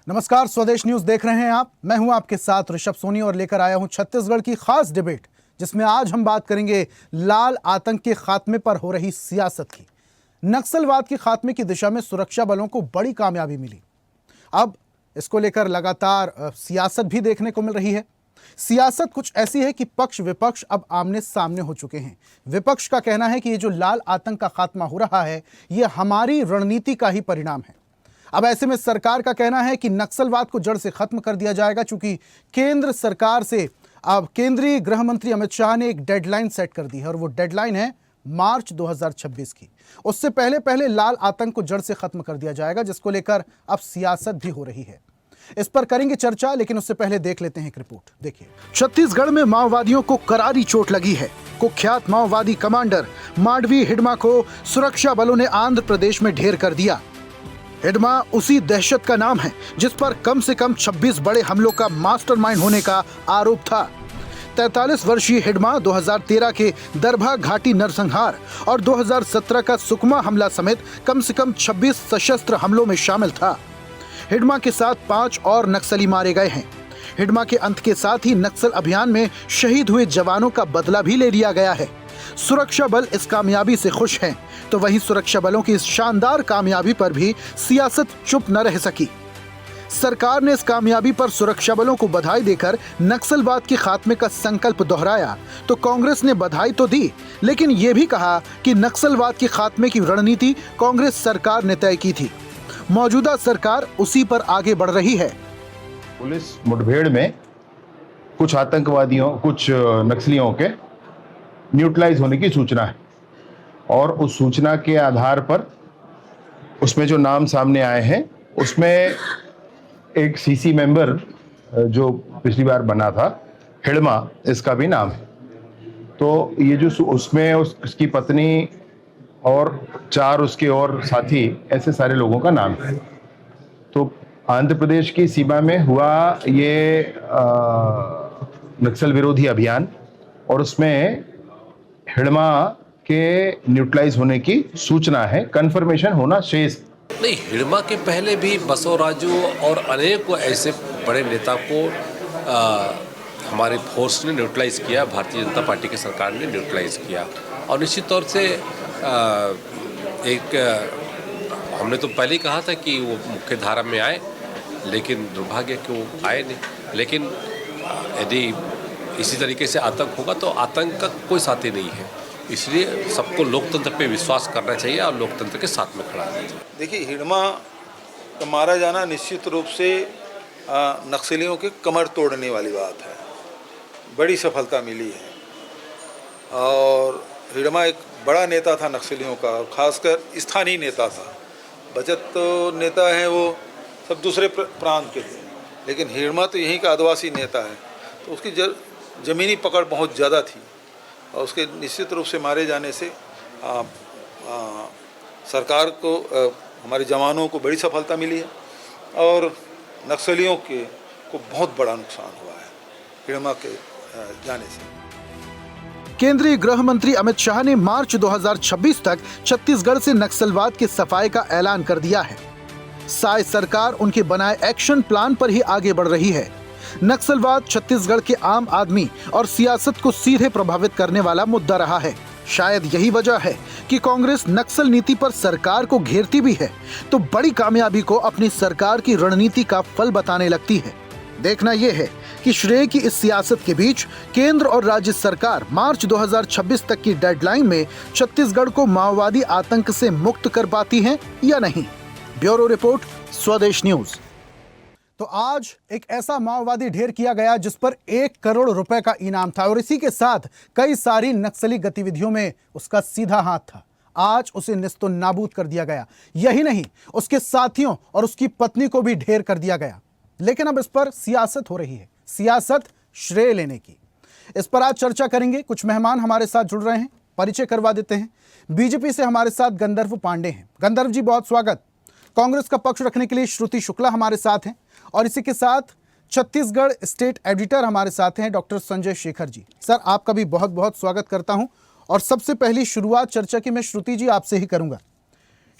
नमस्कार, स्वदेश न्यूज देख रहे हैं आप। मैं हूं आपके साथ ऋषभ सोनी और लेकर आया हूं छत्तीसगढ़ की खास डिबेट, जिसमें आज हम बात करेंगे लाल आतंक के खात्मे पर हो रही सियासत की। नक्सलवाद के खात्मे की दिशा में सुरक्षा बलों को बड़ी कामयाबी मिली। अब इसको लेकर लगातार सियासत भी देखने को मिल रही है। सियासत कुछ ऐसी है कि पक्ष विपक्ष अब आमने सामने हो चुके हैं। विपक्ष का कहना है कि ये जो लाल आतंक का खात्मा हो रहा है, ये हमारी रणनीति का ही परिणाम है। अब ऐसे में सरकार का कहना है कि नक्सलवाद को जड़ से खत्म कर दिया जाएगा, चूंकि केंद्र सरकार से अब केंद्रीय गृह मंत्री अमित शाह ने एक डेडलाइन सेट कर दी है और वो डेडलाइन है मार्च 2026 की। उससे पहले पहले लाल आतंक को जड़ से खत्म कर दिया जाएगा, जिसको लेकर अब सियासत भी हो रही है। इस पर करेंगे चर्चा, लेकिन उससे पहले देख लेते हैं एक रिपोर्ट। देखिए, छत्तीसगढ़ में माओवादियों को करारी चोट लगी है। कुख्यात माओवादी कमांडर मांडवी हिडमा को सुरक्षा बलों ने आंध्र प्रदेश में ढेर कर दिया। हिडमा उसी दहशत का नाम है जिस पर कम से कम 26 बड़े हमलों का मास्टरमाइंड होने का आरोप था। 43 वर्षीय हिडमा 2013 के दरभा घाटी नरसंहार और 2017 का सुकमा हमला समेत कम से कम 26 सशस्त्र हमलों में शामिल था। हिडमा के साथ 5 और नक्सली मारे गए हैं। हिडमा के अंत के साथ ही नक्सल अभियान में शहीद हुए जवानों का बदला भी ले लिया गया है। सुरक्षा बल इस कामयाबी से खुश हैं, तो वहीं सुरक्षा बलों की इस शानदार कामयाबी पर भी सियासत चुप न रह सकी। सरकार ने इस कामयाबी पर सुरक्षा बलों को बधाई देकर नक्सलवाद के खात्मे का संकल्प दोहराया, तो कांग्रेस ने बधाई तो दी, लेकिन ये भी कहा कि नक्सलवाद के खात्मे की रणनीति कांग्रेस सरकार ने तय की थी। मौजूदा सरकार उसी पर आगे बढ़ रही है। पुलिस मुठभेड़ में कुछ आतंकवादियों, कुछ नक्सलियों के न्यूट्रलाइज होने की सूचना है और उस सूचना के आधार पर उसमें जो नाम सामने आए हैं उसमें एक सीसी मेंबर जो पिछली बार बना था, हिडमा, इसका भी नाम है। तो ये जो उसमें उसकी पत्नी और 4 उसके और साथी, ऐसे सारे लोगों का नाम है। तो आंध्र प्रदेश की सीमा में हुआ ये नक्सल विरोधी अभियान और उसमें हिडमा के न्यूट्रलाइज होने की सूचना है, कंफर्मेशन होना शेष। नहीं, हिडमा के पहले भी बसवराजू और अनेक ऐसे बड़े नेता को हमारे फोर्स ने न्यूट्रलाइज किया, भारतीय जनता पार्टी की सरकार ने न्यूट्रलाइज किया। और निश्चित तौर से हमने तो पहले ही कहा था कि वो मुख्य धारा में आए, लेकिन दुर्भाग्य कि वो आए नहीं। लेकिन यदि इसी तरीके से आतंक होगा तो आतंक का कोई साथी नहीं है, इसलिए सबको लोकतंत्र पे विश्वास करना चाहिए और लोकतंत्र के साथ में खड़ा रहना चाहिए। देखिए, हिडमा का मारा जाना निश्चित रूप से नक्सलियों के कमर तोड़ने वाली बात है। बड़ी सफलता मिली है और हिडमा एक बड़ा नेता था नक्सलियों का, और ख़ासकर स्थानीय नेता था। बचत तो नेता हैं वो सब दूसरे प्रांत के थे, लेकिन हिडमा तो यहीं का आदिवासी नेता है, तो उसकी ज़मीनी पकड़ बहुत ज़्यादा थी और उसके निश्चित रूप से मारे जाने से सरकार को, हमारे जवानों को बड़ी सफलता मिली है और नक्सलियों को बहुत बड़ा नुकसान हुआ है हिडमा के जाने से। केंद्रीय गृह मंत्री अमित शाह ने मार्च 2026 तक छत्तीसगढ़ से नक्सलवाद के सफाये का ऐलान कर दिया है। साय सरकार उनके बनाए एक्शन प्लान पर ही आगे बढ़ रही है। नक्सलवाद छत्तीसगढ़ के आम आदमी और सियासत को सीधे प्रभावित करने वाला मुद्दा रहा है। शायद यही वजह है कि कांग्रेस नक्सल नीति पर सरकार को घेरती भी है तो बड़ी कामयाबी को अपनी सरकार की रणनीति का फल बताने लगती है। देखना यह है कि श्रेय की इस सियासत के बीच केंद्र और राज्य सरकार मार्च 2026 तक की डेडलाइन में छत्तीसगढ़ को माओवादी आतंक से मुक्त कर पाती है या नहीं। ब्यूरो रिपोर्ट, स्वदेश न्यूज। तो आज एक ऐसा माओवादी ढेर किया गया जिस पर 1 करोड़ रुपए का इनाम था और इसी के साथ कई सारी नक्सली गतिविधियों में उसका सीधा हाथ था। आज उसे निस्तो नाबूद कर दिया गया। यही नहीं, उसके साथियों और उसकी पत्नी को भी ढेर कर दिया गया। लेकिन अब इस पर सियासत हो रही है, सियासत श्रेय लेने की। इस पर आज चर्चा करेंगे। कुछ मेहमान हमारे साथ जुड़ रहे हैं, परिचय करवा देते हैं। बीजेपी से हमारे साथ गंधर्व पांडे हैं। गंधर्व जी, बहुत स्वागत। कांग्रेस का पक्ष रखने के लिए श्रुति शुक्ला हमारे साथ हैं और इसी के साथ छत्तीसगढ़ स्टेट एडिटर हमारे साथ हैं डॉक्टर संजय शेखर जी। सर, आपका भी बहुत बहुत स्वागत करता हूं और सबसे पहली शुरुआत चर्चा की मैं श्रुति जी आपसे ही करूंगा।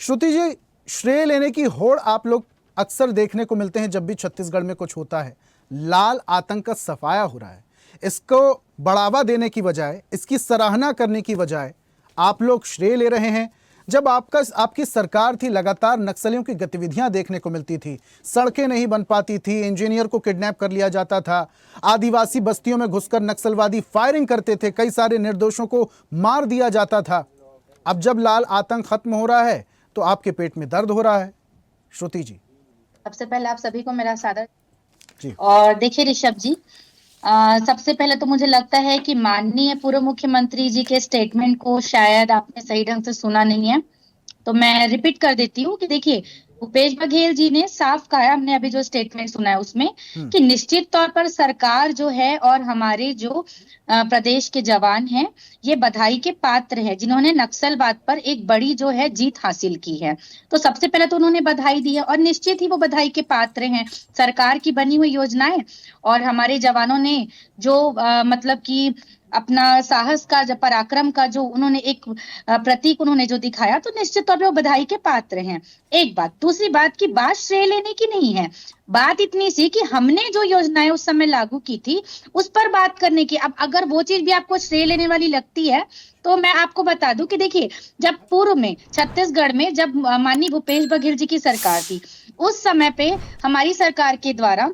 श्रुति जी, श्रेय लेने की होड़ आप लोग अक्सर देखने को मिलते हैं जब भी छत्तीसगढ़ में कुछ होता है, लाल आतंक का सफाया हो रहा है। इसको बढ़ावा देने की बजाय, इसकी सराहना करने की बजाय आप लोग श्रेय ले रहे हैं। जब आपकी सरकार थी, लगातार नक्सलियों की गतिविधियां देखने को मिलती थी, सड़कें नहीं बन पाती थी, इंजीनियर को किडनैप कर लिया जाता था, आदिवासी बस्तियों में घुसकर नक्सलवादी फायरिंग करते थे, कई सारे निर्दोषों को मार दिया जाता था। अब जब लाल आतंक खत्म हो रहा है तो आपके पेट में दर्द हो रहा है। श्रुति जी, सबसे पहले आप सभी को मेरा सादर जी। और देखिए ऋषभ जी, सबसे पहले तो मुझे लगता है कि माननीय पूर्व मुख्यमंत्री जी के स्टेटमेंट को शायद आपने सही ढंग से सुना नहीं है, तो मैं रिपीट कर देती हूँ कि देखिए भूपेश बघेल जी ने साफ कहा, हमने अभी जो स्टेटमेंट सुना है उसमें, कि निश्चित तौर पर सरकार जो है और हमारे जो प्रदेश के जवान हैं ये बधाई के पात्र हैं जिन्होंने नक्सलवाद पर एक बड़ी जो है जीत हासिल की है। तो सबसे पहले तो उन्होंने बधाई दी है और निश्चित ही वो बधाई के पात्र हैं। सरकार की बनी हुई योजनाएं और हमारे जवानों ने जो मतलब कि अपना साहस का, जब पराक्रम का जो उन्होंने एक प्रतीक उन्होंने जो दिखाया, तो निश्चित तौर पे वो बधाई के पात्र हैं। एक बात। दूसरी बात की बात श्रेय लेने की नहीं है, बात इतनी सी कि हमने जो योजनाएं उस समय लागू की थी उस पर बात करने की। अब अगर वो चीज भी आपको श्रेय लेने वाली लगती है तो मैं आपको बता दूं कि देखिए, जब पूर्व में छत्तीसगढ़ में जब माननीय भूपेश बघेल जी की सरकार थी, उस समय पे हमारी सरकार के द्वारा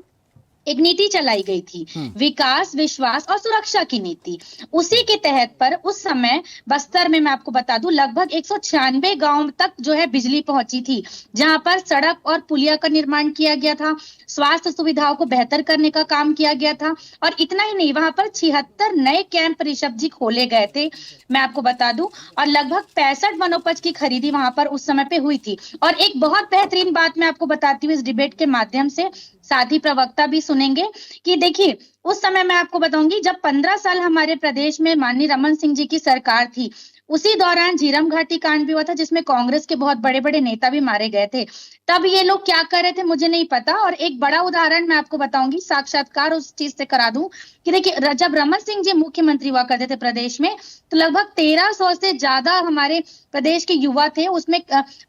एक नीति चलाई गई थी, विकास, विश्वास और सुरक्षा की नीति। उसी के तहत पर उस समय बस्तर में मैं आपको बता दूं लगभग 196 गांव तक जो है बिजली पहुंची थी, जहां पर सड़क और पुलिया का निर्माण किया गया था, स्वास्थ्य सुविधाओं को बेहतर करने का काम किया गया था। और इतना ही नहीं, वहां पर 76 नए कैंप ऋषभ जी खोले गए थे, मैं आपको बता दूं, और लगभग 65 वनोपज की खरीदी वहां पर उस समय पे हुई थी। और एक बहुत बेहतरीन बात मैं आपको बताती हूँ इस डिबेट के माध्यम से, साथ ही प्रवक्ता भी सुनेंगे, कि देखिए उस समय मैं आपको बताऊंगी जब 15 साल हमारे प्रदेश में माननीय रमन सिंह जी की सरकार थी, उसी दौरान झीरम घाटी कांड भी हुआ था जिसमें कांग्रेस के बहुत बड़े बड़े नेता भी मारे गए थे। तब ये लोग क्या कर रहे थे मुझे नहीं पता। और एक बड़ा उदाहरण मैं आपको बताऊंगी, साक्षात्कार उस चीज से करा दूं कि देखिए जब रमन सिंह जी मुख्यमंत्री हुआ करते थे प्रदेश में, तो लगभग 1300 से ज्यादा हमारे प्रदेश के युवा थे, उसमें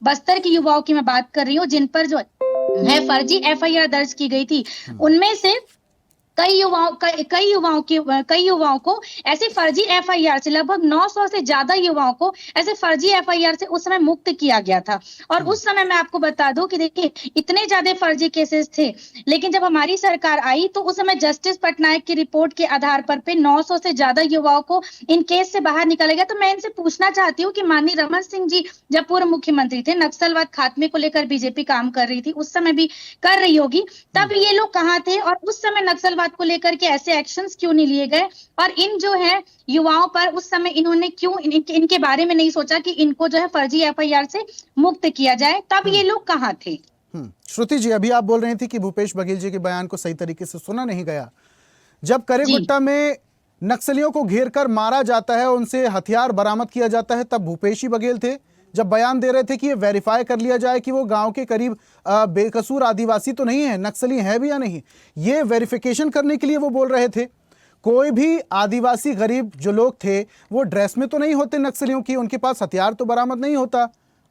बस्तर के युवाओं की मैं बात कर रही हूँ जिन पर जो है फर्जी FIR दर्ज की गई थी। उनमें से कई युवाओं को ऐसे फर्जी FIR से, लगभग 900 से ज्यादा युवाओं को ऐसे फर्जी FIR से उस समय मुक्त किया गया था। और उस समय मैं आपको बता दूं कि देखिए इतने ज्यादा फर्जी केसेस थे, लेकिन जब हमारी सरकार आई तो उस समय जस्टिस पटनायक की रिपोर्ट के आधार पर 900 से ज्यादा युवाओं को इन केस से बाहर निकाला गया। तो मैं इनसे पूछना चाहती हूँ कि माननीय रमन सिंह जी जब पूर्व मुख्यमंत्री थे, नक्सलवाद खात्मे को लेकर बीजेपी काम कर रही थी, उस समय भी कर रही होगी, तब ये लोग कहाँ थे और उस समय नक्सलवाद को लेकर के ऐसे एक्शंस क्यों नहीं लिए गए? और इन जो है युवाओं पर उस समय इन्होंने क्यों इनके बारे में नहीं सोचा कि इनको जो है फर्जी FIR से मुक्त किया जाए? तब ये लोग कहाँ थे? श्रुति जी, अभी आप बोल रही थी कि भूपेश बघेल जी के बयान को सही तरीके से सुना नहीं गया। जब करेगुट्टा में नक्सलियों को घेर कर मारा जाता है, उनसे हथियार बरामद किया जाता है, तब भूपेश ही बघेल थे जब बयान दे रहे थे कि ये वेरीफाई कर लिया जाए कि वो गांव के करीब बेकसूर आदिवासी तो नहीं है, नक्सली है भी या नहीं, ये वेरिफिकेशन करने के लिए वो बोल रहे थे। कोई भी आदिवासी गरीब जो लोग थे वो ड्रेस में तो नहीं होते नक्सलियों की, उनके पास हथियार तो बरामद नहीं होता।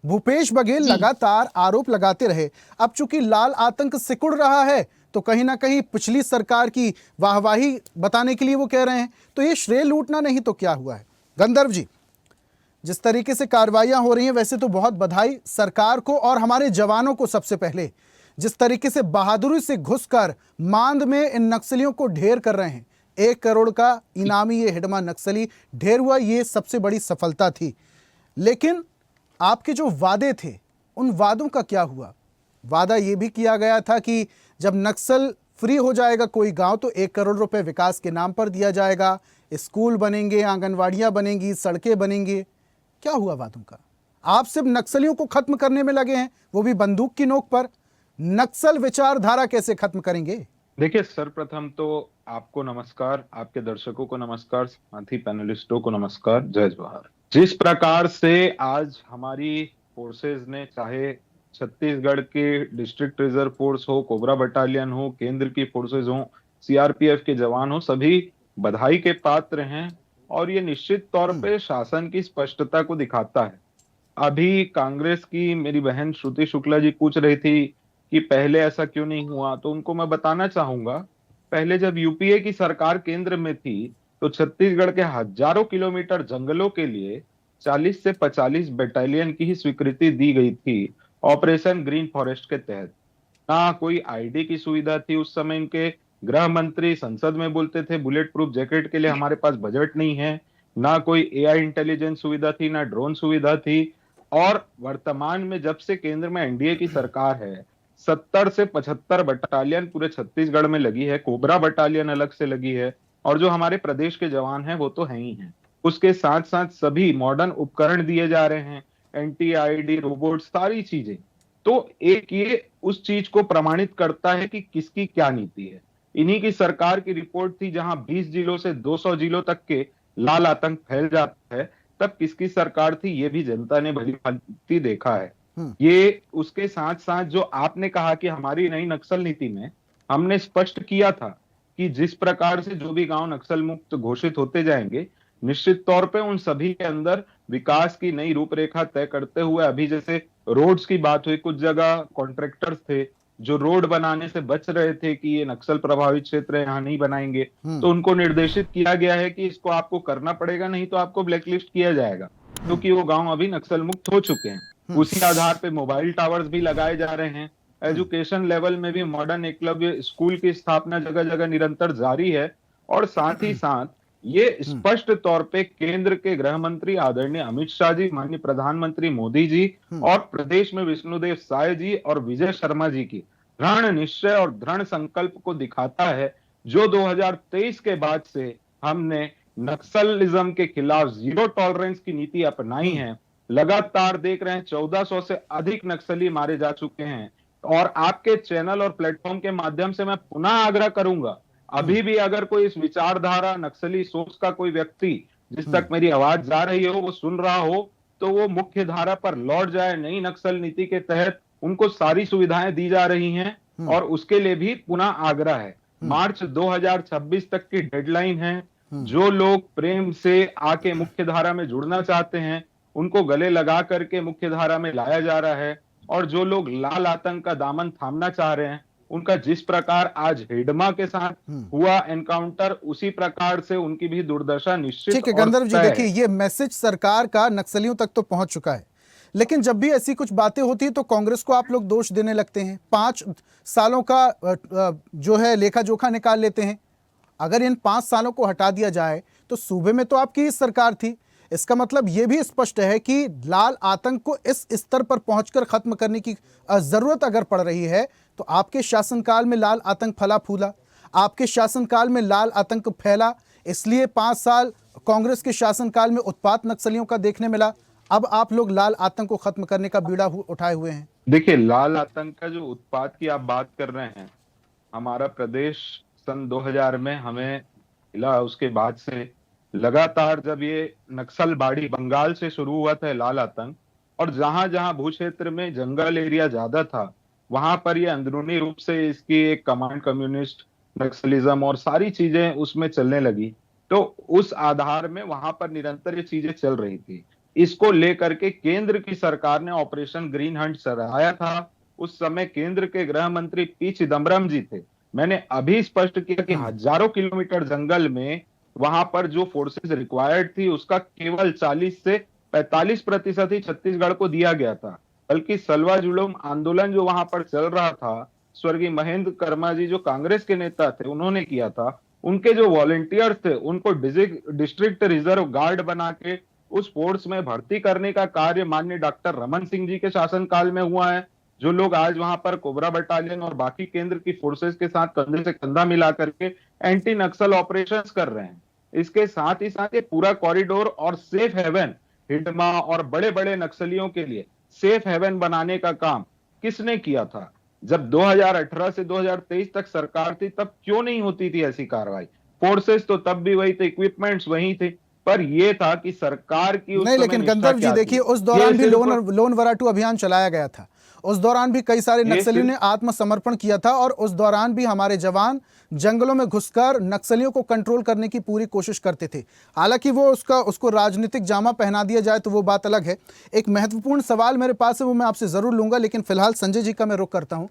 भूपेश बघेल लगातार आरोप लगाते रहे। अब चूंकि लाल आतंक सिकुड़ रहा है तो कहीं ना कहीं पिछली सरकार की वाहवाही बताने के लिए वो कह रहे हैं, तो ये श्रेय लूटना नहीं तो क्या हुआ है? गंधर्व जी, जिस तरीके से कार्रवाइयां हो रही हैं, वैसे तो बहुत बधाई सरकार को और हमारे जवानों को। सबसे पहले जिस तरीके से बहादुरी से घुसकर मांद में इन नक्सलियों को ढेर कर रहे हैं, 1 करोड़ का इनामी ये हिडमा नक्सली ढेर हुआ, ये सबसे बड़ी सफलता थी। लेकिन आपके जो वादे थे उन वादों का क्या हुआ? वादा ये भी किया गया था कि जब नक्सल फ्री हो जाएगा कोई गांव तो 1 करोड़ रुपए विकास के नाम पर दिया जाएगा, स्कूल बनेंगे, आंगनवाड़ियां बनेंगी, सड़कें बनेंगी। क्या हुआ वादों का? आप सिर्फ नक्सलियों को खत्म करने में लगे हैं, वो भी बंदूक की नोक पर। नक्सल विचारधारा कैसे खत्म करेंगे? देखिए, सर्वप्रथम तो आपको नमस्कार, आपके दर्शकों को नमस्कार, साथी पैनलिस्टों को नमस्कार, जय जवाहर। जिस प्रकार से आज हमारी फोर्सेज ने, चाहे छत्तीसगढ़ के डिस्ट्रिक्ट रिजर्व फोर्स हो, कोबरा बटालियन हो, केंद्र की फोर्सेज हो, CRPF के जवान हो, सभी बधाई के पात्र हैं। और ये निश्चित तौर पे शासन की स्पष्टता को दिखाता है। अभी कांग्रेस की मेरी बहन श्रुति शुक्ला जी पूछ रही थी कि पहले ऐसा क्यों नहीं हुआ, तो उनको मैं बताना चाहूंगा, पहले जब यूपीए की सरकार केंद्र में थी तो छत्तीसगढ़ के हजारों किलोमीटर जंगलों के लिए 40 से 45 बटालियन की ही स्वीकृति दी गई थी ऑपरेशन ग्रीन फॉरेस्ट के तहत। ना कोई आईडी की सुविधा थी उस समय, इनके गृह मंत्री संसद में बोलते थे बुलेट प्रूफ जैकेट के लिए हमारे पास बजट नहीं है, ना कोई एआई इंटेलिजेंस सुविधा थी, ना ड्रोन सुविधा थी। और वर्तमान में जब से केंद्र में एनडीए की सरकार है, 70 से 75 बटालियन पूरे छत्तीसगढ़ में लगी है, कोबरा बटालियन अलग से लगी है, और जो हमारे प्रदेश के जवान हैं वो तो हैं ही हैं। उसके साथ साथ सभी मॉडर्न उपकरण दिए जा रहे हैं, एंटी आईडी, रोबोट, सारी चीजें। तो एक ये उस चीज को प्रमाणित करता है कि किसकी क्या नीति है। इन्हीं की सरकार की रिपोर्ट थी जहां 20 जिलों से 200 जिलों तक के लाल आतंक फैल जाता है, तब किसकी सरकार थी ये भी जनता ने भली भांति देखा है। ये उसके साथ साथ जो आपने कहा कि हमारी नई नक्सल नीति में हमने स्पष्ट किया था कि जिस प्रकार से जो भी गांव नक्सल मुक्त घोषित होते जाएंगे, निश्चित तौर पे उन सभी के अंदर विकास की नई रूपरेखा तय करते हुए, अभी जैसे रोड्स की बात हुई, कुछ जगह कॉन्ट्रैक्टर्स थे जो रोड बनाने से बच रहे थे कि ये नक्सल प्रभावित क्षेत्र है, यहाँ नहीं बनाएंगे, तो उनको निर्देशित किया गया है कि इसको आपको करना पड़ेगा, नहीं तो आपको ब्लैकलिस्ट किया जाएगा, क्योंकि वो गांव अभी नक्सल मुक्त हो चुके हैं। उसी आधार पे मोबाइल टावर्स भी लगाए जा रहे हैं। एजुकेशन लेवल में भी मॉडर्न एकलव्य स्कूल की स्थापना जगह जगह निरंतर जारी है। और साथ ही साथ ये स्पष्ट तौर पे केंद्र के गृह मंत्री आदरणीय अमित शाह जी, माननीय प्रधानमंत्री मोदी जी और प्रदेश में विष्णुदेव साय जी और विजय शर्मा जी की दृढ़ निश्चय और दृढ़ संकल्प को दिखाता है, जो 2023 के बाद से हमने नक्सलिज्म के खिलाफ जीरो टॉलरेंस की नीति अपनाई है। लगातार देख रहे हैं 1400 से अधिक नक्सली मारे जा चुके हैं। और आपके चैनल और प्लेटफॉर्म के माध्यम से मैं पुनः आग्रह करूंगा, अभी भी अगर कोई इस विचारधारा नक्सली सोच का कोई व्यक्ति जिस तक मेरी आवाज जा रही हो, वो सुन रहा हो, तो वो मुख्य धारा पर लौट जाए। नई नक्सल नीति के तहत उनको सारी सुविधाएं दी जा रही हैं और उसके लिए भी पुनः आग्रह है। मार्च 2026 तक की डेडलाइन है। जो लोग प्रेम से आके मुख्य धारा में जुड़ना चाहते हैं उनको गले लगा करके मुख्य धारा में लाया जा रहा है, और जो लोग लाल आतंक का दामन थामना चाह रहे हैं उनका जिस प्रकार आज हेडमा के साथ हुआ एनकाउंटर, उसी प्रकार से उनकी भी दुर्दशा निश्चित। ठीक है गंधर्व जी, देखिए ये मैसेज सरकार का नक्सलियों तक तो पहुंच चुका है, लेकिन जब भी ऐसी कुछ बातें होती है तो कांग्रेस को आप लोग दोष देने लगते हैं। 5 सालों का जो है लेखा जोखा निकाल लेते हैं। अगर इन 5 सालों को हटा दिया जाए तो सूबे में तो आपकी ही सरकार थी। इसका मतलब ये भी स्पष्ट है कि लाल आतंक को इस स्तर पर पहुंचकर खत्म करने की जरूरत अगर पड़ रही है तो आपके शासनकाल में लाल आतंक फला फूला, आपके शासनकाल में लाल आतंक फैला, इसलिए 5 साल कांग्रेस के शासनकाल में उत्पात नक्सलियों का देखने मिला। अब आप लोग लाल आतंक को खत्म करने का बीड़ा उठाए हुए हैं। देखिए, लाल आतंक का जो उत्पात की आप बात कर रहे हैं, हमारा प्रदेश सन 2000 में हमें मिला। उसके बाद से लगातार जब ये नक्सलबाड़ी बंगाल से शुरू हुआ था लाल आतंक, और जहां जहां भू क्षेत्र में जंगल एरिया ज्यादा था वहां पर ये अंदरूनी रूप से इसकी एक कमांड कम्युनिस्ट नक्सलिज्म और सारी चीजें उसमें चलने लगी। तो उस आधार में वहां पर निरंतर ये चीजें चल रही थी। इसको लेकर के केंद्र की सरकार ने ऑपरेशन ग्रीन हंट चलाया था। उस समय केंद्र के गृह मंत्री पी चिदम्बरम जी थे। मैंने अभी स्पष्ट किया कि हजारों किलोमीटर जंगल में वहां पर जो फोर्सेस रिक्वायर्ड थी उसका केवल 40 से 45% ही छत्तीसगढ़ को दिया गया था। बल्कि सलवा जुलूम आंदोलन जो वहां पर चल रहा था, स्वर्गीय महेंद्र कर्मा जी जो कांग्रेस के नेता थे उन्होंने किया था। उनके जो वॉलंटियर्स थे उनको डिस्ट्रिक्ट रिजर्व गार्ड बना के उस फोर्स में भर्ती करने का कार्य माननीय डॉक्टर रमन सिंह जी के शासनकाल में हुआ है। जो लोग आज वहां पर कोबरा बटालियन और बाकी केंद्र की फोर्सेस के साथ कंधे से कंधा मिला करके एंटी नक्सल ऑपरेशंस कर रहे हैं। इसके साथ ही साथ ये पूरा कॉरिडोर और सेफ हेवन, हिडमा और बड़े बड़े नक्सलियों के लिए सेफ हेवन बनाने का काम किसने किया था? जब 2018 से 2023 तक सरकार थी तब क्यों नहीं होती थी ऐसी कार्रवाई? फोर्सेस तो तब भी वही थे, इक्विपमेंट्स वही थे, पर यह था कि सरकार की उस नहीं। लेकिन गंधर्व जी देखिए, उस दौरान भी लोन वराटू अभियान चलाया गया था। उस दौरान भी कई सारे नक्सलियों ने आत्मसमर्पण किया था और उस दौरान भी हमारे जवान जंगलों में घुसकर नक्सलियों को कंट्रोल करने की पूरी कोशिश करते थे। हालांकि वो उसको राजनीतिक जामा पहना दिया जाए तो वो बात अलग है। एक महत्वपूर्ण सवाल मेरे पास है, वो मैं आपसे जरूर लूंगा, लेकिन फिलहाल संजय जी का मैं रुख करता हूं।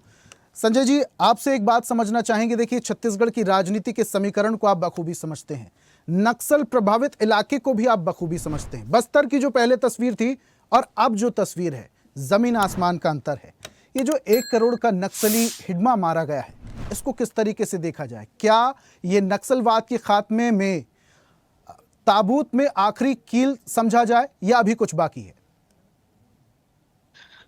संजय जी, आपसे एक बात समझना चाहेंगे। देखिए, छत्तीसगढ़ की राजनीति के समीकरण को आप बखूबी समझते हैं, नक्सल प्रभावित इलाके को भी आप बखूबी समझते हैं। बस्तर की जो पहले तस्वीर थी और अब जो तस्वीर है, जमीन आसमान का अंतर है। ये जो 1 करोड़ का नक्सली हिडमा मारा गया है, इसको किस तरीके से देखा जाए? क्या ये नक्सलवाद के खात्मे में ताबूत में आखिरी कील समझा जाए या अभी कुछ बाकी है?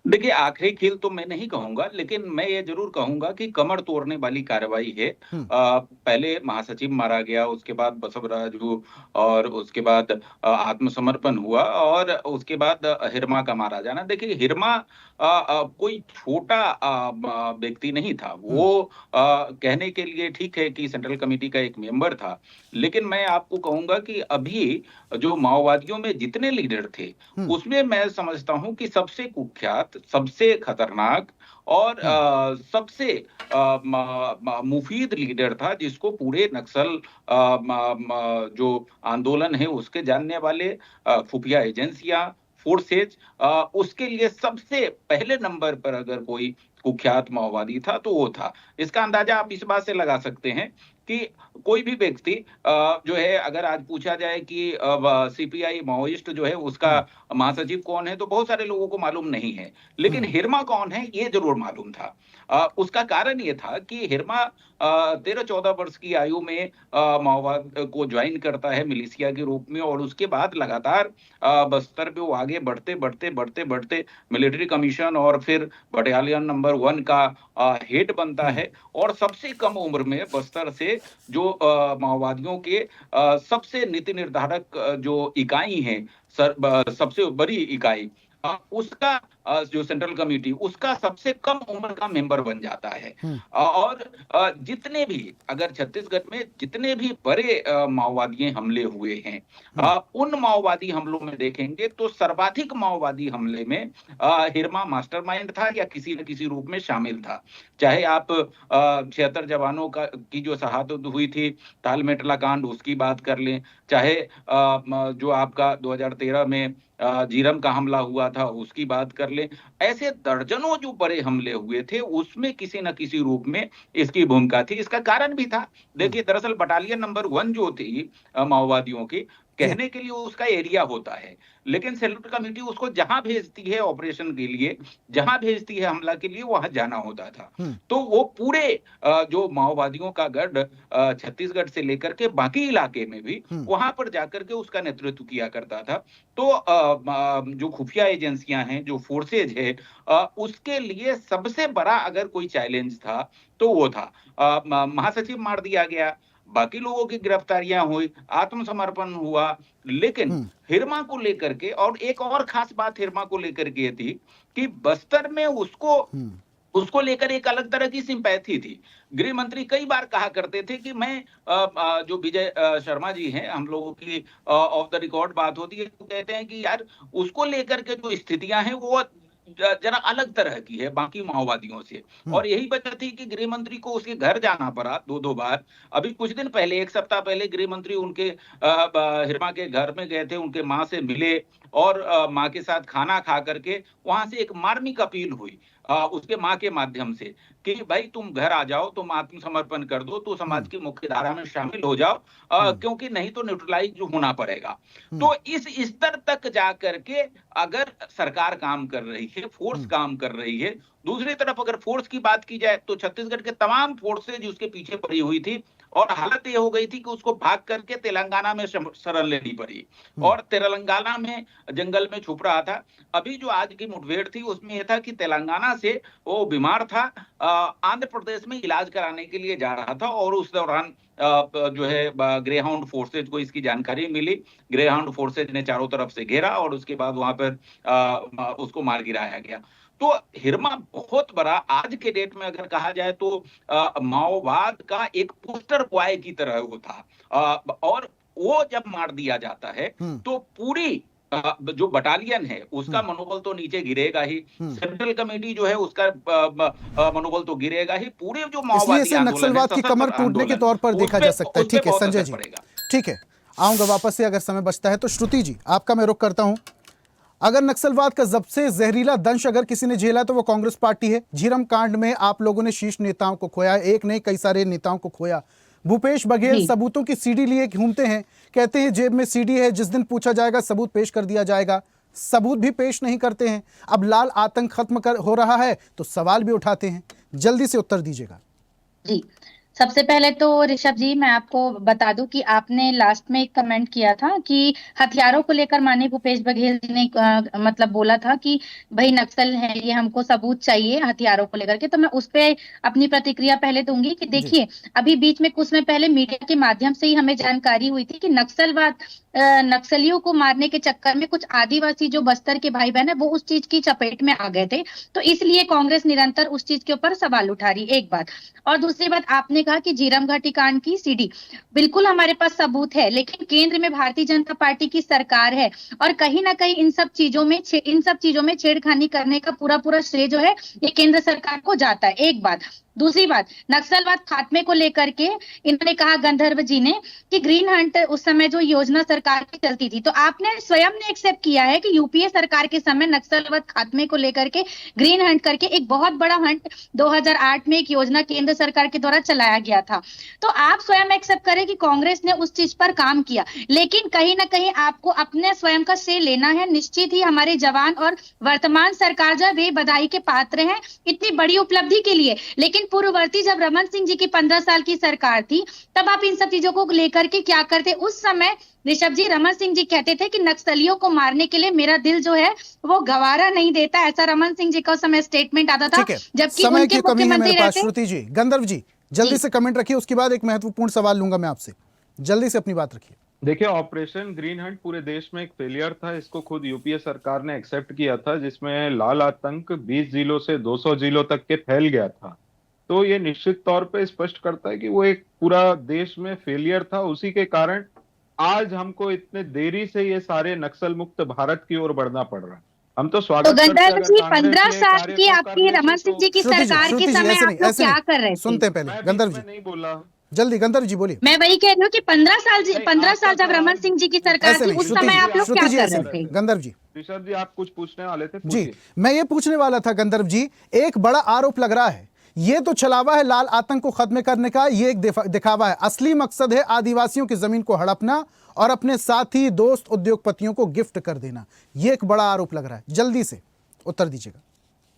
देखिए, आखिरी कील तो मैं नहीं कहूंगा, लेकिन मैं ये जरूर कहूंगा कि कमर तोड़ने वाली कार्रवाई है। पहले महासचिव मारा गया, उसके बाद बसवराजू, और उसके बाद आत्मसमर्पण हुआ, और उसके बाद हिरमा का मारा जाना। देखिए, हिरमा कोई छोटा व्यक्ति नहीं था। वो कहने के लिए ठीक है कि सेंट्रल कमेटी का एक मेंबर था, लेकिन मैं आपको कहूंगा कि अभी जो माओवादियों में जितने लीडर थे, उसमें मैं समझता हूं कि सबसे कुख्यात, सबसे खतरनाक और सबसे मुफीद लीडर था, जिसको पूरे नक्सल जो आंदोलन है उसके जानने वाले खुफिया एजेंसियां, फोर्सेज, उसके लिए सबसे पहले नंबर पर अगर कोई कुख्यात माओवादी था तो वो था। इसका अंदाजा आप इस बात से लगा सकते हैं कि कोई भी व्यक्ति जो है, अगर आज पूछा जाए कि सीपीआई माओइस्ट जो है उसका महासचिव कौन है, तो बहुत सारे लोगों को मालूम नहीं है, लेकिन हिरमा कौन है ये जरूर मालूम था। उसका कारण ये था कि हिरमा 13-14 वर्ष की आयु में माओवाद को ज्वाइन करता है मिलिशिया के रूप में, और उसके बाद लगातार बस्तर पे वो आगे बढ़ते बढ़ते बढ़ते बढ़ते मिलिट्री कमीशन और फिर बटालियन नंबर 1 का हेड बनता है, और सबसे कम उम्र में बस्तर से जो माओवादियों के सबसे नीति निर्धारक जो इकाई है, सबसे बड़ी इकाई, उसका जो सेंट्रल कमेटी, उसका सबसे कम उम्र का मेंबर बन जाता है। और जितने भी, अगर छत्तीसगढ़ में जितने भी बड़े माओवादी हमले हुए हैं, उन माओवादी हमलों में देखेंगे तो सर्वाधिक माओवादी हमले में हिरमा मास्टरमाइंड था या किसी न किसी रूप में शामिल था। चाहे आप 76 जवानों की जो शहादत हुई थी तालमेटला कांड, उसकी बात कर लें, चाहे जो आपका 2013 में जीरम का हमला हुआ था उसकी बात कर ले, ऐसे दर्जनों जो बड़े हमले हुए थे उसमें किसी न किसी रूप में इसकी भूमिका थी। इसका कारण भी था। देखिए, दरअसल बटालियन नंबर 1 जो थी माओवादियों की, कहने के लिए उसका एरिया होता है, लेकिन सेंट्रल कमेटी उसको जहां भेजती है ऑपरेशन के लिए, जहां भेजती है हमला के लिए, वहां जाना होता था। तो वो पूरे जो माओवादियों का गढ़ छत्तीसगढ़ से लेकर के बाकी इलाके में भी वहां पर जाकर के उसका नेतृत्व किया करता था। तो जो खुफिया एजेंसियां हैं, जो फोर्सेज है, उसके लिए सबसे बड़ा अगर कोई चैलेंज था तो वो था। महासचिव मार दिया गया, बाकी लोगों की गिरफ्तारियां हुई, आत्मसमर्पण हुआ, लेकिन हिरमा को लेकर के, और एक और खास बात हिरमा को लेकर के थी कि बस्तर में उसको लेकर एक अलग तरह की सिंपैथी थी। गृह मंत्री कई बार कहा करते थे कि मैं जो विजय शर्मा जी हैं, हम लोगों की ऑफ द रिकॉर्ड बात होती है, तो कहते हैं कि यार उसको लेकर के जो स्थितियां हैं वो जरा अलग तरह की है बाकी माओवादियों से, और यही वजह थी कि गृह मंत्री को उसके घर जाना पड़ा 2-2 बार। अभी कुछ दिन पहले, 1 सप्ताह पहले, गृह मंत्री उनके हिरमा के घर में गए थे, उनके माँ से मिले, और माँ के साथ खाना खा करके वहां से एक मार्मिक अपील हुई उसके माँ के माध्यम से कि भाई तुम घर आ जाओ, तुम आत्मसमर्पण कर दो, तो समाज की मुख्य धारा में शामिल हो जाओ, क्योंकि नहीं तो न्यूट्रलाइज होना पड़ेगा। तो इस स्तर तक जा करके अगर सरकार काम कर रही है, फोर्स काम कर रही है, दूसरी तरफ अगर फोर्स की बात की जाए तो छत्तीसगढ़ के तमाम फोर्सेज उसके पीछे पड़ी हुई थी, और हालत ये हो गई थी कि उसको भाग करके तेलंगाना में शरण लेनी पड़ी, और तेलंगाना में जंगल में छुप रहा था। अभी जो आज की मुठभेड़ थी उसमें यह था कि तेलंगाना से वो बीमार था, आंध्र प्रदेश में इलाज कराने के लिए जा रहा था, और उस दौरान जो है ग्रेहाउंड फोर्सेज को इसकी जानकारी मिली। ग्रेहाउंड फोर्सेज ने चारों तरफ से घेरा और उसके बाद वहां पर उसको मार गिराया गया। तो हिरमा बहुत बड़ा, आज के डेट में अगर कहा जाए तो माओवाद का एक पोस्टर बॉय की तरह वो था, और वो जब मार दिया जाता है तो पूरी जो बटालियन है उसका मनोबल तो नीचे गिरेगा ही, सेंट्रल कमेटी जो है उसका मनोबल तो गिरेगा ही, पूरे जो माओवादी इसलिए नक्सलवाद की कमर टूटने के तौर पर देखा जा सकता है। ठीक है संजय जी, ठीक है, आऊंगा वापस से अगर समय बचता है तो। श्रुति जी, आपका मैं रुख करता हूं। अगर नक्सलवाद का सबसे जहरीला दंश अगर किसी ने झेला तो वो कांग्रेस पार्टी है। झीरम कांड में आप लोगों ने शीर्ष नेताओं को खोया, एक नहीं कई सारे नेताओं को खोया। भूपेश बघेल सबूतों की सीडी लिए घूमते हैं, कहते हैं जेब में सीडी है, जिस दिन पूछा जाएगा सबूत पेश कर दिया जाएगा। सबूत भी पेश नहीं करते हैं। अब लाल आतंक खत्म हो रहा है तो सवाल भी उठाते हैं। जल्दी से उत्तर दीजिएगा। जी, सबसे पहले तो ऋषभ जी मैं आपको बता दूं कि आपने लास्ट में एक कमेंट किया था कि हथियारों को लेकर माननीय भूपेश बघेल जी ने मतलब बोला था कि भाई नक्सल है ये, हमको सबूत चाहिए हथियारों को लेकर के। तो मैं उस पे अपनी प्रतिक्रिया पहले दूंगी कि देखिए, अभी बीच में कुछ समय पहले मीडिया के माध्यम से ही हमें जानकारी हुई थी कि नक्सलियों को मारने के चक्कर में कुछ आदिवासी जो बस्तर के भाई बहन है वो उस चीज की चपेट में आ गए थे। तो इसलिए कांग्रेस निरंतर उस चीज के ऊपर सवाल उठा रही, एक बात। और दूसरी बात, आपने कहा कि झीरम घाटी कांड की सीडी, बिल्कुल हमारे पास सबूत है, लेकिन केंद्र में भारतीय जनता पार्टी की सरकार है और कहीं ना कहीं इन सब चीजों में छेड़खानी करने का पूरा श्रेय जो है ये केंद्र सरकार को जाता है, एक बात। दूसरी बात, नक्सलवाद खात्मे को लेकर के इन्होंने कहा गंधर्व जी ने कि ग्रीन हंट उस समय जो योजना सरकार की चलती थी, तो आपने स्वयं ने एक्सेप्ट किया है कि यूपीए सरकार के समय नक्सलवाद खात्मे को लेकर के ग्रीन हंट करके एक बहुत बड़ा हंट 2008 में एक योजना केंद्र सरकार के द्वारा चलाया गया था। तो आप स्वयं एक्सेप्ट करें कि कांग्रेस ने उस चीज पर काम किया, लेकिन कहीं ना कहीं आपको अपने स्वयं का श्रेय लेना है। निश्चित ही हमारे जवान और वर्तमान सरकार जो वे बधाई के पात्र हैं इतनी बड़ी उपलब्धि के लिए, लेकिन पूर्ववर्ती जब रमन सिंह जी की 15 साल की सरकार थी तब आप इन सब चीजों को लेकर के क्या करते? उस समय ऋषभ जी, रमन सिंह जी कहते थे कि नक्सलियों को मारने के लिए मेरा दिल जो है वो गवारा नहीं देता, ऐसा रमन सिंह जी का उस समय स्टेटमेंट आता था। जबकि समय की कमी है मेरे पास। श्रुति जी, गंधर्व जी जल्दी से कमेंट रखिए, उसके बाद एक महत्वपूर्ण सवाल लूंगा मैं आपसे। जल्दी से अपनी बात रखिए। देखिए, ऑपरेशन ग्रीन हंट पूरे देश में एक फेलियर था, इसको खुद यूपीए सरकार ने एक्सेप्ट किया था, जिसमें लाल आतंक 20 जिलों से 200 जिलों तक के फैल गया था। तो ये निश्चित तौर पे स्पष्ट करता है कि वो एक पूरा देश में फेलियर था। उसी के कारण आज हमको इतने देरी से ये सारे नक्सल मुक्त भारत की ओर बढ़ना पड़ रहा है। हम तो स्वागत करते हैं। गंधर्व जी, 15 साल की आपकी रमन सिंह जी की सरकार के समय आप लोग क्या कर रहे थे? सुनते हैं पहले गंधर्व जी। नहीं बोला, जल्दी गंधर्व जी बोलिए। मैं वही कह रही हूँ कि 15 साल जब रमन सिंह जी की सरकार थी उस समय आप लोग क्या कर रहे थे? गंधर्व जी, ऋषभ जी आप कुछ पूछने वाले थे? जी, मैं ये पूछने वाला था गंधर्व जी, एक बड़ा आरोप लग रहा है, ये तो छलावा है लाल आतंक को खत्म करने का, ये एक दिखावा है। असली मकसद है आदिवासियों की जमीन को हड़पना और अपने साथी दोस्त उद्योगपतियों को गिफ्ट कर देना। ये एक बड़ा आरोप लग रहा है, जल्दी से उत्तर दीजिएगा।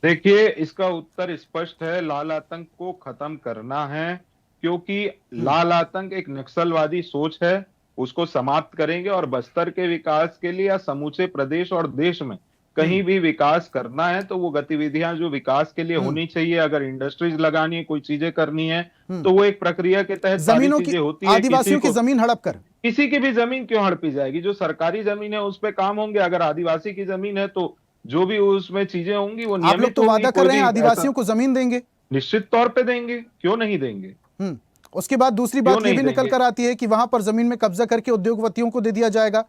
देखिए, इसका उत्तर स्पष्ट है, लाल आतंक को खत्म करना है, क्योंकि लाल आतंक एक नक्सलवादी सोच है, उसको समाप्त करेंगे और बस्तर के विकास के लिए या समूचे प्रदेश और देश में कहीं भी विकास करना है तो वो गतिविधियां जो विकास के लिए होनी चाहिए, अगर इंडस्ट्रीज लगानी है, कोई चीजें करनी है तो वो एक प्रक्रिया के तहत सारी चीजें होती है। आदिवासियों की जमीन हड़प कर, किसी की भी जमीन क्यों हड़पी जाएगी? जो सरकारी जमीन है उस पे काम होंगे, अगर आदिवासी की जमीन है तो जो भी उसमें चीजें होंगी वो नियमित। आप लोग तो वादा कर रहे हैं आदिवासियों को जमीन देंगे। निश्चित तौर पे देंगे, क्यों नहीं देंगे। उसके बाद दूसरी बात ये भी निकल कर आती है कि वहां पर जमीन में कब्जा करके उद्योगपतियों को दे दिया जाएगा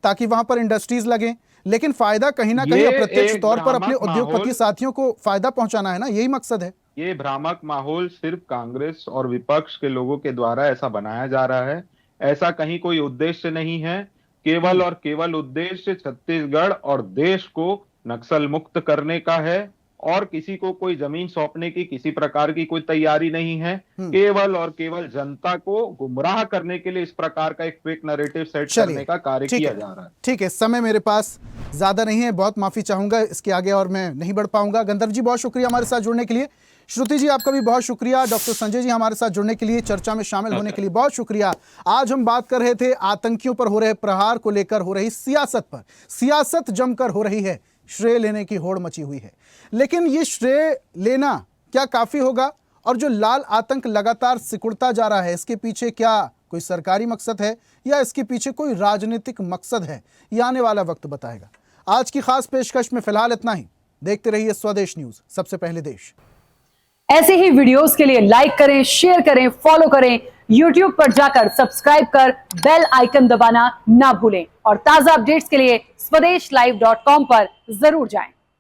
ताकि वहां पर इंडस्ट्रीज लगे, लेकिन फायदा कहीं ना कहीं अप्रत्यक्ष तौर पर अपने उद्योगपति साथियों को फायदा पहुंचाना है ना, यही मकसद है। ये भ्रामक माहौल सिर्फ कांग्रेस और विपक्ष के लोगों के द्वारा ऐसा बनाया जा रहा है, ऐसा कहीं कोई उद्देश्य नहीं है। केवल और केवल उद्देश्य छत्तीसगढ़ और देश को नक्सल मुक्त करने का है और किसी को कोई जमीन सौंपने की किसी प्रकार की कोई तैयारी नहीं है। केवल और केवल जनता को गुमराह करने के लिए इस प्रकार का एक फेक नैरेटिव सेट करने का कार्य किया जा रहा है। ठीक है, समय मेरे पास ज्यादा नहीं है, बहुत माफी चाहूंगा इसके आगे और मैं नहीं बढ़ पाऊंगा। गंधर्व जी बहुत शुक्रिया हमारे साथ जुड़ने के लिए। श्रुति जी आपका भी बहुत शुक्रिया। डॉक्टर संजय जी हमारे साथ जुड़ने के लिए, चर्चा में शामिल होने के लिए बहुत शुक्रिया। आज हम बात कर रहे थे आतंकियों पर हो रहे प्रहार को लेकर हो रही सियासत पर। सियासत जमकर हो रही है, श्रेय लेने की होड़ मची हुई है, लेकिन ये श्रेय लेना क्या काफी होगा? और जो लाल आतंक लगातार सिकुड़ता जा रहा है, इसके पीछे क्या कोई सरकारी मकसद है या इसके पीछे कोई राजनीतिक मकसद है? ये आने वाला वक्त बताएगा। आज की खास पेशकश में फिलहाल इतना ही। देखते रहिए स्वदेश न्यूज, सबसे पहले देश। ऐसे ही वीडियोस के लिए लाइक करें, शेयर करें, फॉलो करें, YouTube पर जाकर सब्सक्राइब कर बेल आइकन दबाना ना भूलें और ताजा अपडेट्स के लिए स्वदेशलाइव.com पर जरूर जाएं।